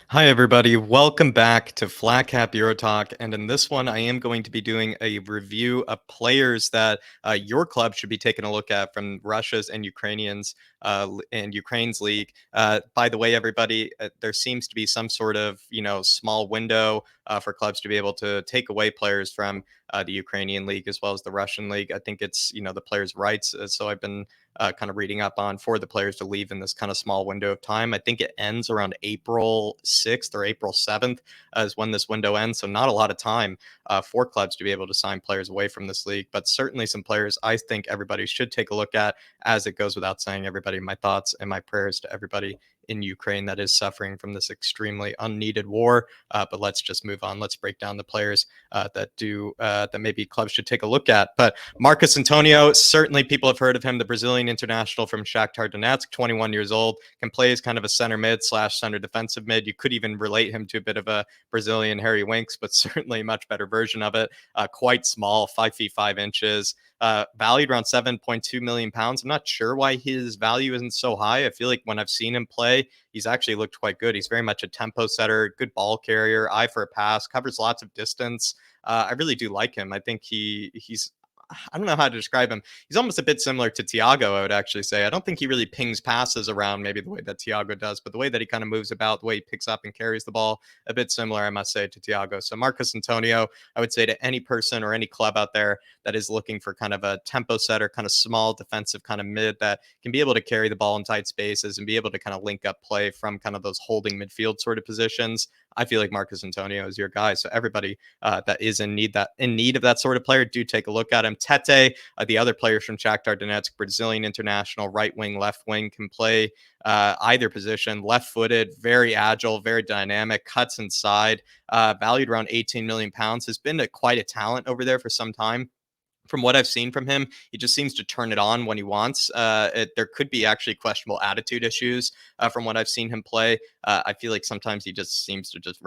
Hi, everybody. Welcome back to flatcapeurotalk. And in this one, I am going to be doing a review of players that your club should be taking a look at from Russia's and Ukraine's league. By the way, everybody, there seems to be some sort of small window for clubs to be able to take away players from the Ukrainian league as well as the Russian league. I think it's the players' rights. So I've been kind of reading up on for the players to leave in this kind of small window of time. I think it ends around April 6th or April 7th is when this window ends. So not a lot of time for clubs to be able to sign players away from this league, but certainly some players I think everybody should take a look at. As it goes without saying, everybody, my thoughts and my prayers to everybody in Ukraine that is suffering from this extremely unneeded war. But let's just move on. Let's break down the players that maybe clubs should take a look at. But Marcus Antonio, certainly people have heard of him, the Brazilian international from Shakhtar Donetsk, 21 years old, can play as kind of a center mid slash center defensive mid. You could even relate him to a bit of a Brazilian Harry Winks, but certainly a much better version of it. Quite small, 5 feet 5 inches. Valued around 7.2 million pounds. I'm not sure why his value isn't so high. I feel like when I've seen him play, he's actually looked quite good. He's very much a tempo setter, good ball carrier, eye for a pass, covers lots of distance. I really do like him. I think he's I don't know how to describe him. He's almost a bit similar to Thiago, I would actually say. I don't think he really pings passes around maybe the way that Thiago does, but the way that he kind of moves about, the way he picks up and carries the ball, a bit similar, I must say, to Thiago. So Marcus Antonio, I would say to any person or any club out there that is looking for kind of a tempo setter, kind of small defensive kind of mid that can be able to carry the ball in tight spaces and be able to kind of link up play from kind of those holding midfield sort of positions. I feel like Marcus Antonio is your guy. So everybody that is in need of that sort of player, do take a look at him. Tete, the other players from Shakhtar Donetsk, Brazilian international, right wing, left wing, can play either position. Left-footed, very agile, very dynamic, cuts inside. Valued around 18 million pounds, has been quite a talent over there for some time. From what I've seen from him, he just seems to turn it on when he wants. There could be actually questionable attitude issues from what I've seen him play. I feel like sometimes he just seems to just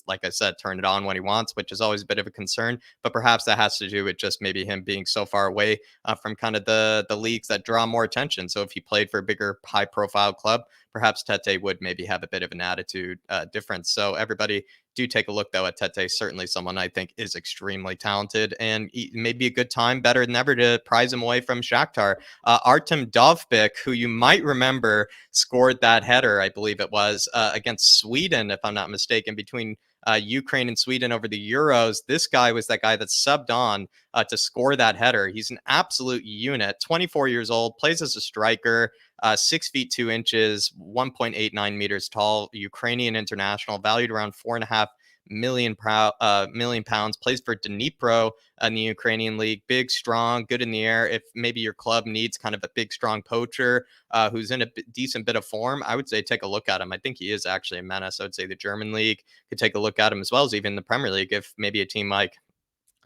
like I said, turn it on when he wants, which is always a bit of a concern. But perhaps that has to do with just maybe him being so far away from kind of the leagues that draw more attention. So if he played for a bigger, high-profile club, perhaps Tete would maybe have a bit of an attitude difference. So everybody do take a look though at Tete. Certainly someone I think is extremely talented, and maybe a good time, better than ever, to prize him away from Shakhtar. Artem Dovbyk, who you might remember scored that header, I believe it was, against Sweden, if I'm not mistaken, between Ukraine and Sweden over the Euros. This guy was that guy that subbed on to score that header. He's an absolute unit. 24 years old, plays as a striker. 6 feet 2 inches, 1.89 meters tall, Ukrainian international, valued around 4.5 million pounds. Plays for Dnipro in the Ukrainian league. Big, strong, good in the air. If maybe your club needs kind of a big, strong poacher who's in a decent bit of form, I would say take a look at him. I think he is actually a menace. I would say the German league could take a look at him, as well as even the Premier League. If maybe a team like,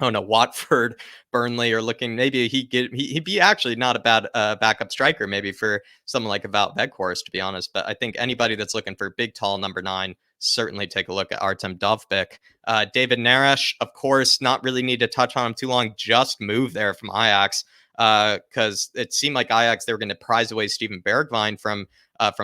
oh no, Watford, Burnley are looking. Maybe he'd be actually not a bad backup striker, maybe for someone like a Wout Weghorst, to be honest. But I think anybody that's looking for big, tall number nine, certainly take a look at Artem Dovbyk. David Neres, of course, not really need to touch on him too long. Just moved there from Ajax because it seemed like Ajax, they were going to prize away Steven Bergwijn from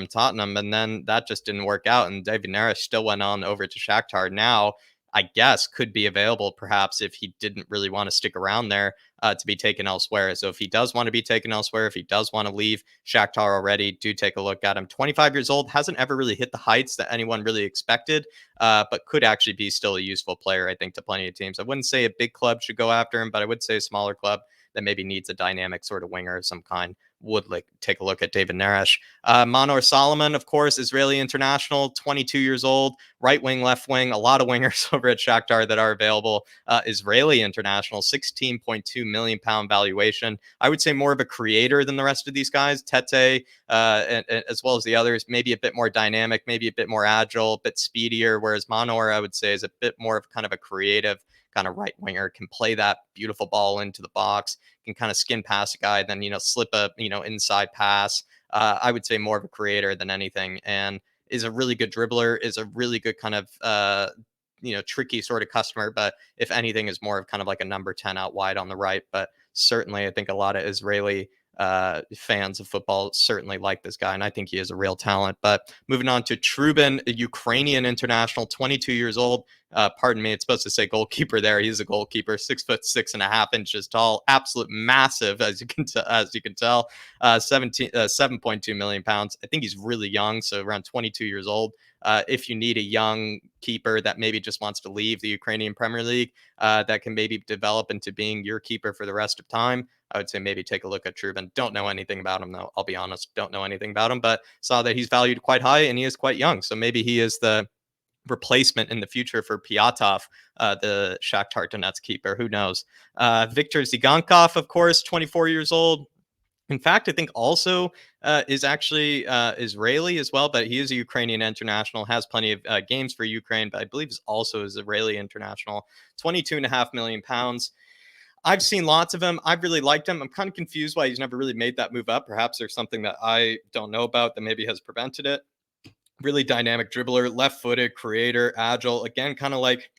Tottenham, and then that just didn't work out. And David Neres still went on over to Shakhtar. Now I guess could be available perhaps if he didn't really want to stick around there to be taken elsewhere. So if he does want to be taken elsewhere, if he does want to leave Shakhtar already, do take a look at him. 25 years old, hasn't ever really hit the heights that anyone really expected, but could actually be still a useful player, I think, to plenty of teams. I wouldn't say a big club should go after him, but I would say a smaller club that maybe needs a dynamic sort of winger of some kind would like take a look at David Neres. Manor Solomon, of course, Israeli international, 22 years old, right wing, left wing, a lot of wingers over at Shakhtar that are available. Israeli international, 16.2 million pound valuation. I would say more of a creator than the rest of these guys. Tete, and as well as the others, maybe a bit more dynamic, maybe a bit more agile, a bit speedier. Whereas Manor, I would say, is a bit more of kind of a creative kind of right winger, can play that beautiful ball into the box, can kind of skin past a guy, then slip a inside pass. I would say more of a creator than anything, and is a really good dribbler, is a really good kind of tricky sort of customer, but if anything is more of kind of like a number 10 out wide on the right. But certainly I think a lot of Israeli fans of football certainly like this guy, and I think he is a real talent. But moving on to Trubin, a Ukrainian international, 22 years old. Pardon me, it's supposed to say goalkeeper there. He's a goalkeeper, 6'6.5" tall, absolute massive, as you can tell. 7.2 million pounds. I think he's really young, so around 22 years old. If you need a young keeper that maybe just wants to leave the Ukrainian Premier League, that can maybe develop into being your keeper for the rest of time, I would say maybe take a look at Trubin. Don't know anything about him, though. I'll be honest. Don't know anything about him, but saw that he's valued quite high and he is quite young. So maybe he is the replacement in the future for Piatov, the Shakhtar Donetsk keeper. Who knows? Viktor Zigankov, of course, 24 years old. In fact, I think also is actually Israeli as well, but he is a Ukrainian international, has plenty of games for Ukraine, but I believe is also Israeli international. 22.5 million pounds. I've seen lots of him. I've really liked him. I'm kind of confused why he's never really made that move up. Perhaps there's something that I don't know about that maybe has prevented it. Really dynamic dribbler, left footed, creator, agile. Again, kind of like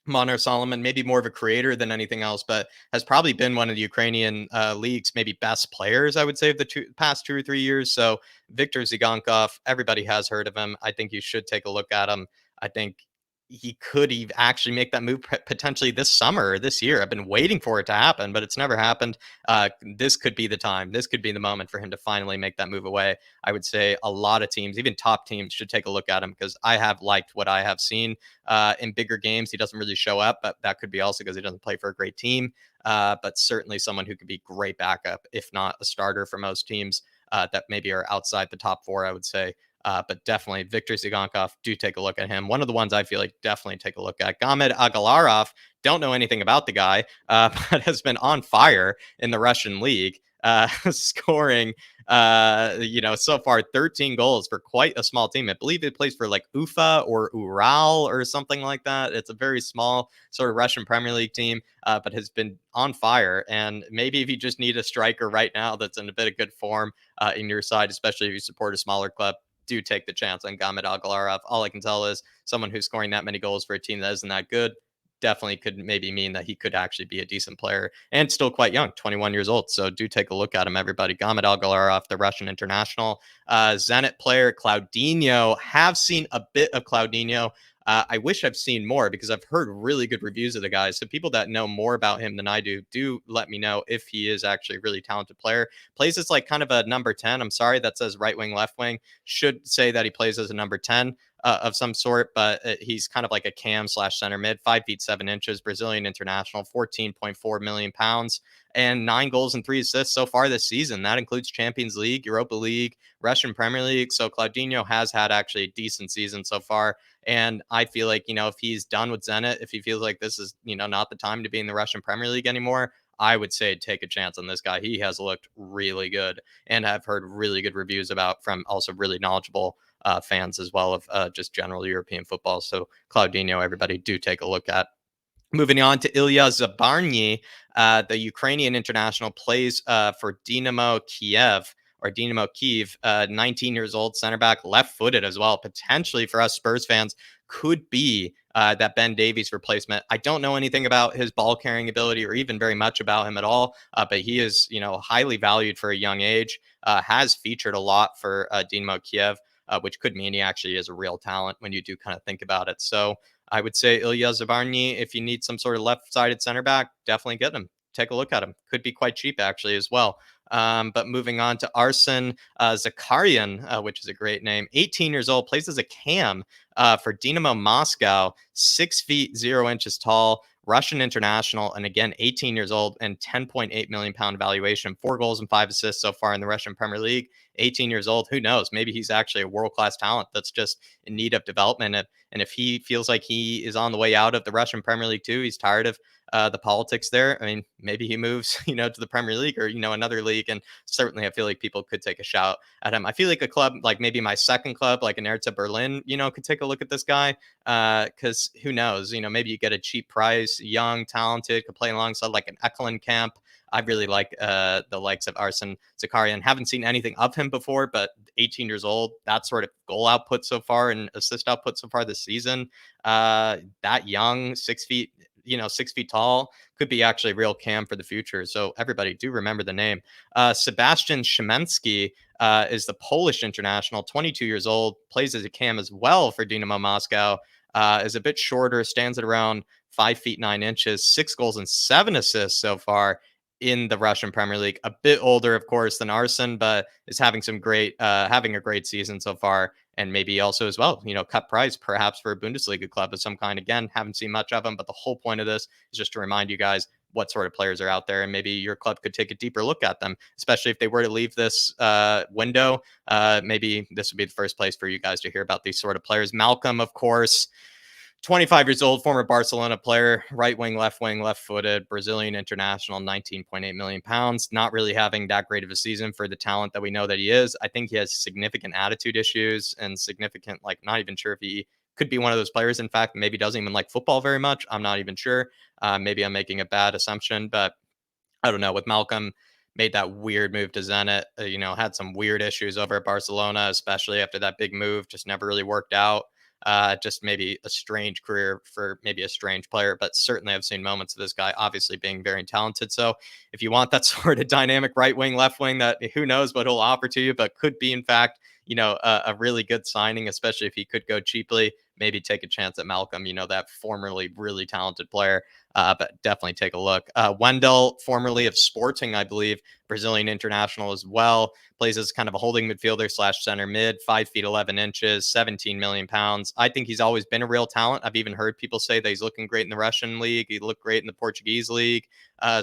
Moner Solomon, maybe more of a creator than anything else, but has probably been one of the Ukrainian league's maybe best players, I would say, of the past 2 or 3 years. So Viktor Zigankov, everybody has heard of him. I think you should take a look at him. I think he could actually make that move potentially this summer or this year. I've been waiting for it to happen, but it's never happened. This could be the time. This could be the moment for him to finally make that move away. I would say a lot of teams, even top teams, should take a look at him because I have liked what I have seen in bigger games. He doesn't really show up, but that could be also because he doesn't play for a great team. But certainly someone who could be great backup, if not a starter for most teams that maybe are outside the top four, I would say. But definitely Viktor Zigankov, do take a look at him. One of the ones I feel like definitely take a look at. Gamed Agalarov, don't know anything about the guy, but has been on fire in the Russian league, scoring, so far 13 goals for quite a small team. I believe it plays for like Ufa or Ural or something like that. It's a very small sort of Russian Premier League team, but has been on fire. And maybe if you just need a striker right now that's in a bit of good form in your side, especially if you support a smaller club, do take the chance on Gamed Agalarov. All I can tell is someone who's scoring that many goals for a team that isn't that good definitely could maybe mean that he could actually be a decent player and still quite young, 21 years old. So do take a look at him, everybody. Gamed Agalarov, the Russian international. Zenit player Claudinho. Have seen a bit of Claudinho. I wish I've seen more because I've heard really good reviews of the guy. So people that know more about him than I do let me know if he is actually a really talented player. Plays as like kind of a number 10. I'm sorry, that says right wing, left wing. Should say that he plays as a number 10 of some sort, but he's kind of like a cam slash center mid, 5 feet 7 inches, Brazilian international, 14.4 million pounds, and 9 goals and 3 assists so far this season. That includes Champions League, Europa League, Russian Premier League. So Claudinho has had actually a decent season so far. And I feel like, if he's done with Zenit, if he feels like this is, not the time to be in the Russian Premier League anymore, I would say take a chance on this guy. He has looked really good and I've heard really good reviews about from also really knowledgeable fans as well of just general European football. So Claudinho, everybody do take a look at. Moving on to Ilya Zabarny, the Ukrainian international, plays for Dynamo Kiev or Dynamo Kiev, 19 years old, center back, left footed as well. Potentially for us Spurs fans, could be that Ben Davies replacement. I don't know anything about his ball carrying ability or even very much about him at all, but he is, highly valued for a young age, has featured a lot for Dynamo Kiev, which could mean he actually is a real talent when you do kind of think about it. So I would say Ilya Zabarny, if you need some sort of left-sided center back, definitely get him. Take a look at him. Could be quite cheap, actually, as well. But moving on to Arsen ZAKHARYAN, which is a great name. 18 years old, plays as a cam for Dynamo Moscow, 6 feet 0 inches tall, Russian international, and again, 18 years old and 10.8 million pound valuation, 4 goals and 5 assists so far in the Russian Premier League. 18 years old, who knows? Maybe he's actually a world class talent that's just in need of development. And if he feels like he is on the way out of the Russian Premier League too, he's tired of the politics there. I mean, maybe he moves, to the Premier League or, another league. And certainly I feel like people could take a shout at him. I feel like a club, like maybe my second club, like NERES Berlin, could take a look at this guy. Because who knows, maybe you get a cheap price, young, talented, could play alongside like an Eklund Camp. I really like the likes of Arsen ZAKHARYAN. Haven't seen anything of him before, but 18 years old, that sort of goal output so far and assist output so far this season. That young, 6 feet. 6 feet tall, could be actually real cam for the future. So everybody do remember the name. Sebastian Szymanski is the Polish international, 22 years old, plays as a cam as well for Dynamo Moscow. Is a bit shorter, stands at around 5 feet 9 inches, 6 goals and 7 assists so far in the Russian Premier League. A bit older, of course, than Arsen, but is having a great season so far, and maybe also as well, cut price perhaps for a Bundesliga club of some kind. Again, haven't seen much of them, but the whole point of this is just to remind you guys what sort of players are out there, and maybe your club could take a deeper look at them, especially if they were to leave this window. Maybe this would be the first place for you guys to hear about these sort of players. Malcolm, of course, 25 years old, former Barcelona player, right wing, left footed, Brazilian international, 19.8 million pounds. Not really having that great of a season for the talent that we know that he is. I think he has significant attitude issues and significant, like, not even sure if he could be one of those players. In fact, maybe doesn't even like football very much. I'm not even sure. Maybe I'm making a bad assumption, but I don't know. With Malcolm, made that weird move to Zenit, had some weird issues over at Barcelona, especially after that big move, just never really worked out. Just maybe a strange career for maybe a strange player, but certainly I've seen moments of this guy obviously being very talented. So if you want that sort of dynamic right wing, left wing, that who knows what he'll offer to you, but could be in fact, a really good signing, especially if he could go cheaply. Maybe take a chance at Malcolm, that formerly really talented player. But definitely take a look. Wendell, formerly of Sporting, I believe, Brazilian international as well, plays as kind of a holding midfielder slash center mid, 5 feet 11 inches, 17 million pounds. I think he's always been a real talent. I've even heard people say that he's looking great in the Russian league. He looked great in the Portuguese league.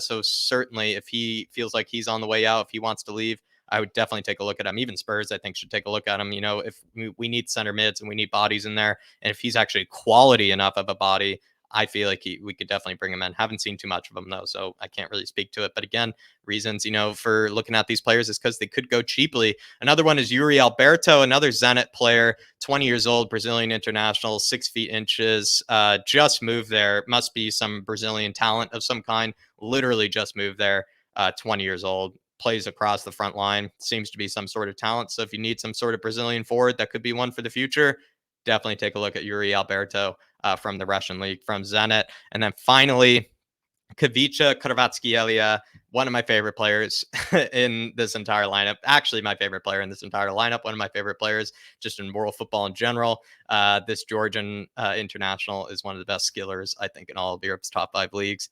So certainly, if he feels like he's on the way out, if he wants to leave, I would definitely take a look at him. Even Spurs, I think, should take a look at him. If we need center mids and we need bodies in there, and if he's actually quality enough of a body, I feel like we could definitely bring him in. Haven't seen too much of him though, so I can't really speak to it. But again, reasons for looking at these players is because they could go cheaply. Another one is Yuri Alberto, another Zenit player, 20 years old, Brazilian international, 6 feet inches, just moved there. Must be some Brazilian talent of some kind. Literally just moved there. 20 years old. Plays across the front line. Seems to be some sort of talent. So if you need some sort of Brazilian forward that could be one for the future, definitely take a look at Yuri Alberto from the Russian league, from Zenit. And then finally, Kavicha Kvaratskhelia, one of my favorite players in this entire lineup. Actually, my favorite player in this entire lineup. One of my favorite players just in world football in general. This Georgian international is one of the best skillers, I think, in all of Europe's top 5 leagues.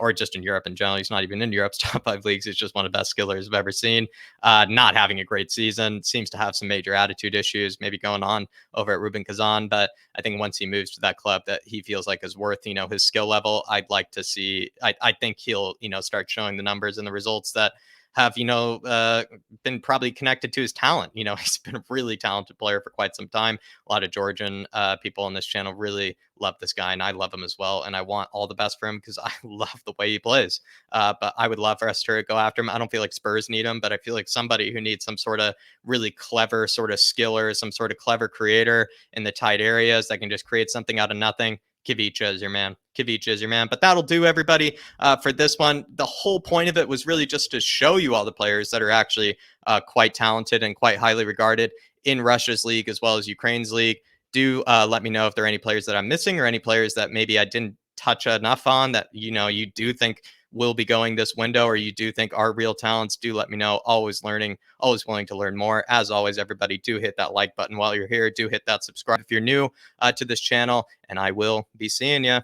Or just in Europe in general. He's not even in Europe's top 5 leagues. He's just one of the best skillers I've ever seen. Not having a great season. Seems to have some major attitude issues maybe going on over at Rubin Kazan. But I think once he moves to that club that he feels like is worth, his skill level, I'd like to see. I think he'll, start showing the numbers and the results that have, been probably connected to his talent. He's been a really talented player for quite some time. A lot of Georgian people on this channel really love this guy, and I love him as well. And I want all the best for him because I love the way he plays. But I would love for us to go after him. I don't feel like Spurs need him, but I feel like somebody who needs some sort of really clever sort of skiller, some sort of clever creator in the tight areas that can just create something out of nothing. Kavicha is your man. Kavicha is your man. But that'll do, everybody, for this one. The whole point of it was really just to show you all the players that are actually quite talented and quite highly regarded in Russia's league as well as Ukraine's league. Do let me know if there are any players that I'm missing or any players that maybe I didn't touch enough on that you do think will be going this window or you do think are real talents. Do let me know. Always learning, always willing to learn more. As always, everybody, do hit that like button while you're here. Do hit that subscribe if you're new to this channel, and I will be seeing you.